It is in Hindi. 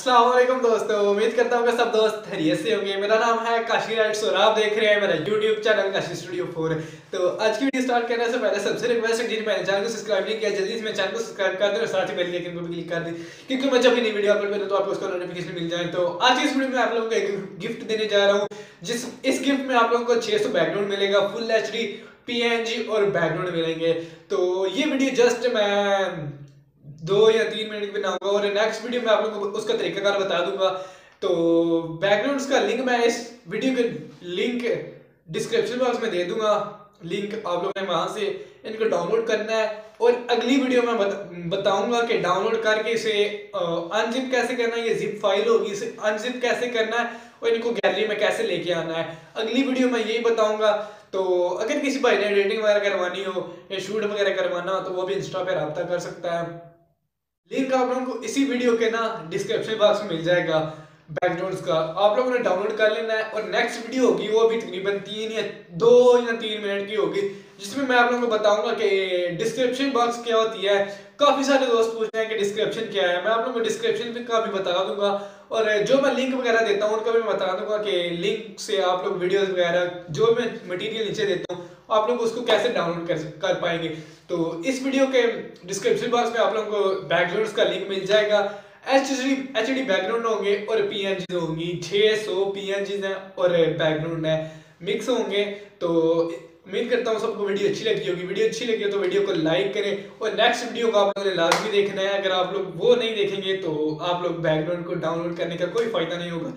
अस्सलाम वालेकुम दोस्तों, उम्मीद करता हूँ कि सब दोस्त खैरियत से होंगे। मेरा नाम है काशी राइट्स और आप देख रहे हैं मेरा यूट्यूब चैनल काशी स्टूडियो 4। तो आज की वीडियो स्टार्ट करने से पहले सबसे रिक्वेस्ट है, जिन्होंने मेरे चैनल को सब्सक्राइब नहीं किया जल्दी से मेरे चैनल को सब्सक्राइब कर दें और साथ ही बेल आइकन को भी क्लिक कर दें, क्योंकि मैं जब भी नई वीडियो अपलोड करूँ तो आपको उसका नोटिफिकेशन मिल जाए। तो आज की इस वीडियो में आप लोगों को एक गिफ्ट देने जा रहा हूँ, इस गिफ्ट में आप लोगों को 600 बैकग्राउंड मिलेगा, फुल एचडी पीएनजी और बैकग्राउंड मिलेंगे। तो ये वीडियो जस्ट मैं 2 या 3 मिनट बनाऊंगा और नेक्स्ट वीडियो में आप लोगों को उसका तरीकाकार बता दूंगा। तो बैकग्राउंड्स का लिंक मैं इस वीडियो के लिंक डिस्क्रिप्शन बॉक्स में दे दूंगा। लिंक आप लोगों ने वहां से इनको डाउनलोड करना है और अगली वीडियो में बताऊंगा कि डाउनलोड करके इसे अनजिप कैसे करना है। ये जिप फाइल होगी, इसे अनजिप कैसे करना है और इनको गैलरी में कैसे लेके आना है। अगली वीडियो में यही बताऊंगा। तो अगर किसी भाई ने एडिटिंग वगैरह करवानी हो या शूट वगैरह करवाना हो तो वो भी इंस्टा पे रब्ता कर सकता है। लिंक आप लोगों को इसी वीडियो के डिस्क्रिप्शन बॉक्स में मिल जाएगा। बैकग्राउंड्स का आप लोगों ने डाउनलोड कर लेना है और नेक्स्ट वीडियो होगी वो भी तकरीबन 2 या 3 मिनट की होगी, जिसमें मैं आप लोगों को बताऊंगा कि डिस्क्रिप्शन बॉक्स क्या होती है। काफी सारे दोस्त पूछते हैं कि डिस्क्रिप्शन क्या है, मैं आप लोगों को डिस्क्रिप्शन का भी बता दूंगा और जो मैं लिंक वगैरह देता हूँ उनका भी मैं बता दूंगा कि लिंक से आप लोग वीडियोस वगैरह जो मैं मटेरियल नीचे देता हूँ आप लोग उसको कैसे डाउनलोड कर पाएंगे। तो इस वीडियो के डिस्क्रिप्शन बॉक्स में आप लोगों को बैकग्राउंड्स का लिंक मिल जाएगा। एचडी बैकग्राउंड होंगे और पीएनजी होंगी, 600 पीएनजी हैं और बैकग्राउंड है मिक्स होंगे। तो उम्मीद करता हूँ सबको वीडियो अच्छी लगी होगी। वीडियो अच्छी लगी हो तो वीडियो को लाइक करें और नेक्स्ट वीडियो को आप लोगों ने लाजमी देखना है। अगर आप लोग वो नहीं देखेंगे तो आप लोग बैकग्राउंड को डाउनलोड करने का कोई फायदा नहीं होगा।